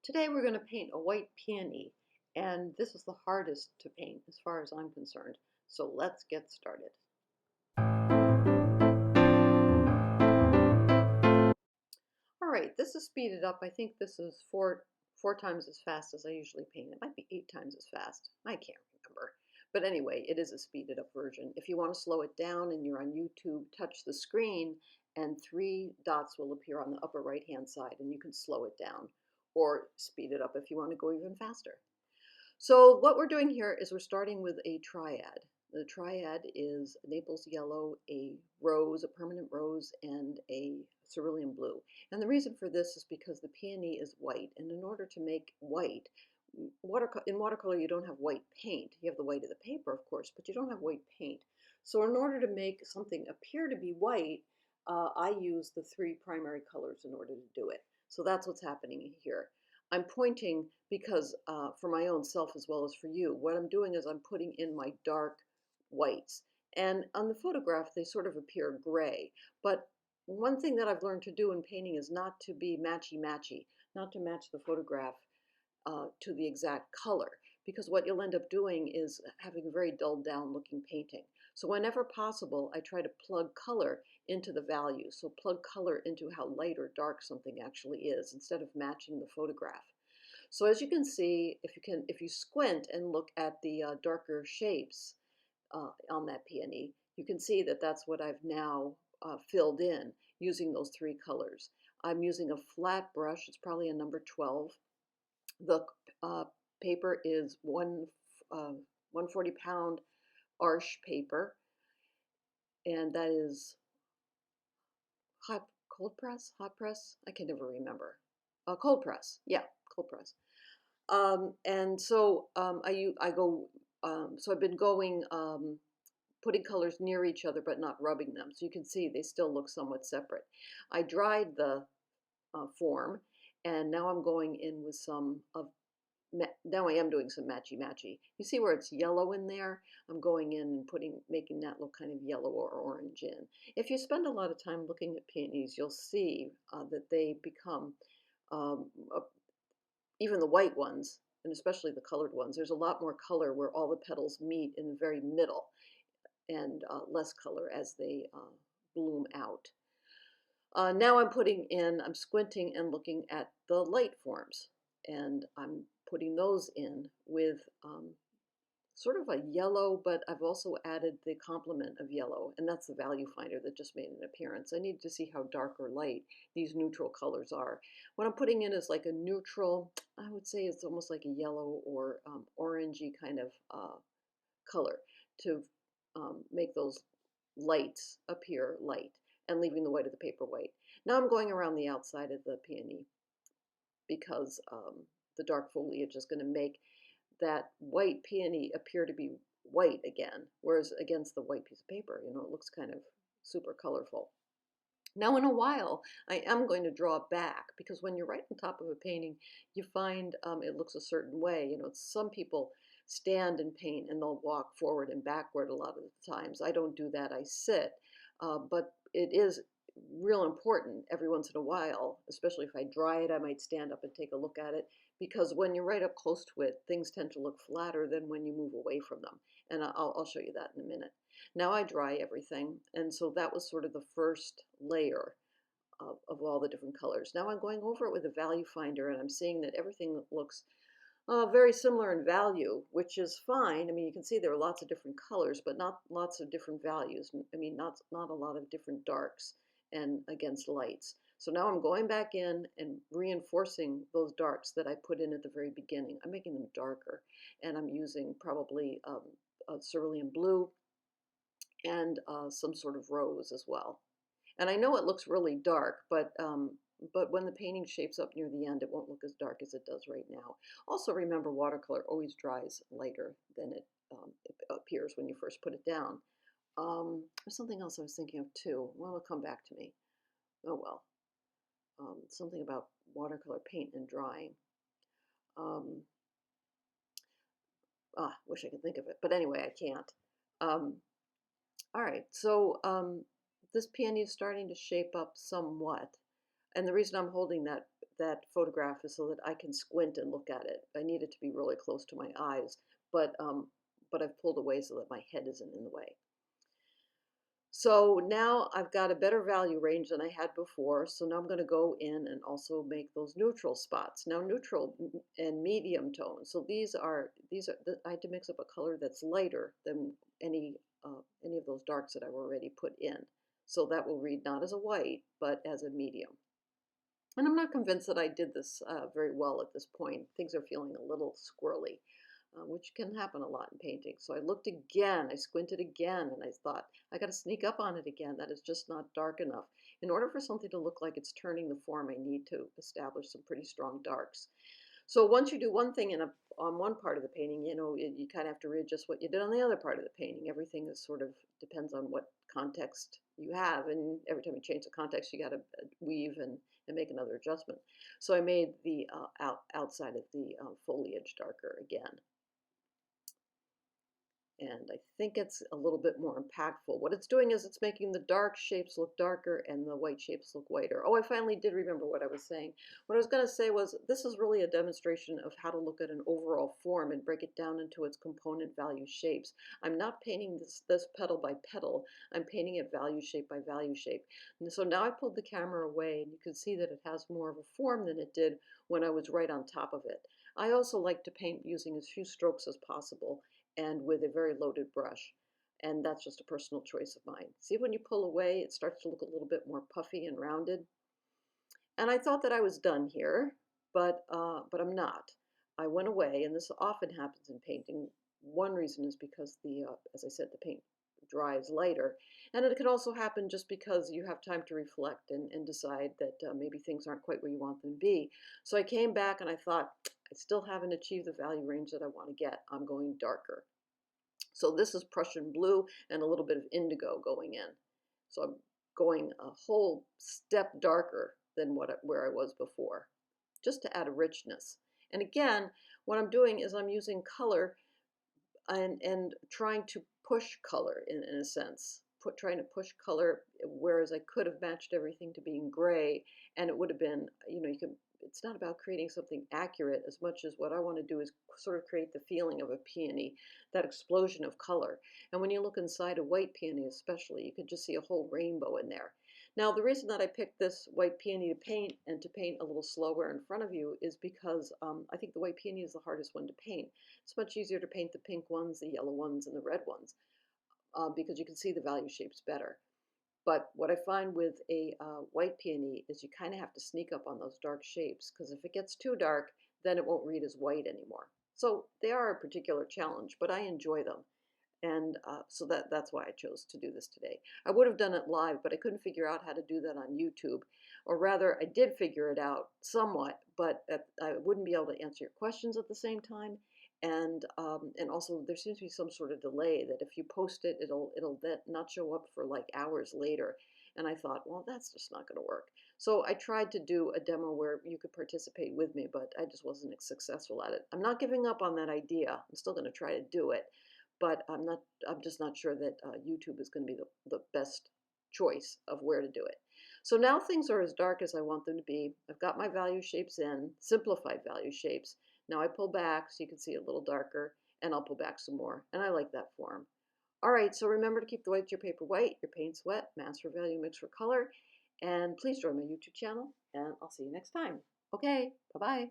Today we're going to paint a white peony, and this is the hardest to paint as far as I'm concerned. So let's get started. All right, this is speeded up. I think this is four times as fast as I usually paint. It might be 8 times as fast. I can't remember. But anyway, it is a speeded up version. If you want to slow it down and you're on YouTube, touch the screen and 3 dots will appear on the upper right hand side and you can slow it down or speed it up if you want to go even faster. So what we're doing here is we're starting with a triad. The triad is Naples yellow, a rose, a permanent rose, and a cerulean blue. And the reason for this is because the peony is white, and in order to make white, in watercolor you don't have white paint. You have the white of the paper, of course, but you don't have white paint. So in order to make something appear to be white, I use the 3 primary colors in order to do it. So that's what's happening here. I'm pointing because for my own self as well as for you, what I'm doing is I'm putting in my dark whites. And on the photograph, they sort of appear gray. But one thing that I've learned to do in painting is not to be matchy-matchy, not to match the photograph to the exact color. Because what you'll end up doing is having a very dulled down looking painting. So whenever possible, I try to plug color into the value. So plug color into how light or dark something actually is instead of matching the photograph. So as you can see, if you squint and look at the darker shapes on that peony, you can see that that's what I've now filled in using those 3 colors. I'm using a flat brush. It's probably a number 12. The paper is 140-pound Arches paper, and that is hot press. I can never remember. Cold press, yeah, cold press. And so I go. So I've been going, putting colors near each other, but not rubbing them. So you can see they still look somewhat separate. I dried the form, and now I'm going in with some of. Now I am doing some matchy-matchy. You see where it's yellow in there? I'm going in and making that look kind of yellow or orange in. If you spend a lot of time looking at peonies, you'll see that they become, even the white ones, and especially the colored ones, there's a lot more color where all the petals meet in the very middle, and less color as they bloom out. Now I'm squinting and looking at the light forms, and I'm putting those in with sort of a yellow, but I've also added the complement of yellow, and that's the value finder that just made an appearance. I need to see how dark or light these neutral colors are. What I'm putting in is like a neutral, I would say it's almost like a yellow or orangey kind of color to make those lights appear light, and leaving the white of the paper white. Now I'm going around the outside of the peony because the dark foliage is going to make that white peony appear to be white again, whereas against the white piece of paper, it looks kind of super colorful. Now in a while, I am going to draw back because when you're right on top of a painting, you find it looks a certain way. Some people stand and paint and they'll walk forward and backward a lot of the times. I don't do that, I sit, but it is real important every once in a while, especially if I dry it, I might stand up and take a look at it, because when you're right up close to it, things tend to look flatter than when you move away from them. And I'll show you that in a minute. Now I dry everything, and so that was sort of the first layer of all the different colors. Now I'm going over it with a value finder, and I'm seeing that everything looks very similar in value, which is fine. I mean, you can see there are lots of different colors, but not lots of different values. I mean, not a lot of different darks and against lights. So now I'm going back in and reinforcing those darks that I put in at the very beginning. I'm making them darker, and I'm using probably a cerulean blue and some sort of rose as well. And I know it looks really dark, but when the painting shapes up near the end, it won't look as dark as it does right now. Also remember, watercolor always dries lighter than it appears when you first put it down. There's something else I was thinking of too. Well, it'll come back to me. Oh well. Something about watercolor paint and drying. Wish I could think of it, but anyway, I can't. All right, so this peony is starting to shape up somewhat, and the reason I'm holding that that photograph is so that I can squint and look at it. I need it to be really close to my eyes, but I've pulled away so that my head isn't in the way. So now I've got a better value range than I had before. So now I'm going to go in and also make those neutral spots. Now neutral and medium tone. So I had to mix up a color that's lighter than any of those darks that I've already put in. So that will read not as a white, but as a medium. And I'm not convinced that I did this very well at this point. Things are feeling a little squirrely, which can happen a lot in painting. So I looked again, I squinted again, and I thought, I got to sneak up on it again. That is just not dark enough. In order for something to look like it's turning the form, I need to establish some pretty strong darks. So once you do one thing on one part of the painting, you kind of have to readjust what you did on the other part of the painting. Everything is sort of depends on what context you have, and every time you change the context, you got to weave and make another adjustment. So I made the outside of the foliage darker again. And I think it's a little bit more impactful. What it's doing is it's making the dark shapes look darker and the white shapes look whiter. Oh, I finally did remember what I was saying. What I was going to say was this is really a demonstration of how to look at an overall form and break it down into its component value shapes. I'm not painting this petal by petal. I'm painting it value shape by value shape. And so now I pulled the camera away and you can see that it has more of a form than it did when I was right on top of it. I also like to paint using as few strokes as possible and with a very loaded brush. And that's just a personal choice of mine. See, when you pull away, it starts to look a little bit more puffy and rounded. And I thought that I was done here, but I'm not. I went away, and this often happens in painting. One reason is because as I said, the paint dries lighter. And it can also happen just because you have time to reflect and decide that maybe things aren't quite where you want them to be. So I came back and I thought, I still haven't achieved the value range that I want to get. I'm going darker. So this is Prussian blue and a little bit of indigo going in. So I'm going a whole step darker than where I was before, just to add a richness. And again, what I'm doing is I'm using color and trying to push color in a sense. Trying to push color, whereas I could have matched everything to being gray, and it would have been, it's not about creating something accurate as much as what I want to do is sort of create the feeling of a peony, that explosion of color. And when you look inside a white peony especially, you could just see a whole rainbow in there. Now, the reason that I picked this white peony to paint and to paint a little slower in front of you is because I think the white peony is the hardest one to paint. It's much easier to paint the pink ones, the yellow ones, and the red ones because you can see the value shapes better. But what I find with a white peony is you kind of have to sneak up on those dark shapes, because if it gets too dark, then it won't read as white anymore. So they are a particular challenge, but I enjoy them. And so that's why I chose to do this today. I would have done it live, but I couldn't figure out how to do that on YouTube. Or rather, I did figure it out somewhat, but I wouldn't be able to answer your questions at the same time. And also there seems to be some sort of delay that if you post it, it'll not show up for like hours later. And I thought, well, that's just not going to work. So I tried to do a demo where you could participate with me, but I just wasn't successful at it. I'm not giving up on that idea. I'm still going to try to do it, but I'm just not sure that YouTube is going to be the best choice of where to do it. So now things are as dark as I want them to be. I've got my value shapes in, simplified value shapes. Now I pull back so you can see a little darker, and I'll pull back some more, and I like that form. All right, so remember to keep the white your paper white, your paints wet, mass for value, mix for color, and please join my YouTube channel, and I'll see you next time. Okay, bye-bye.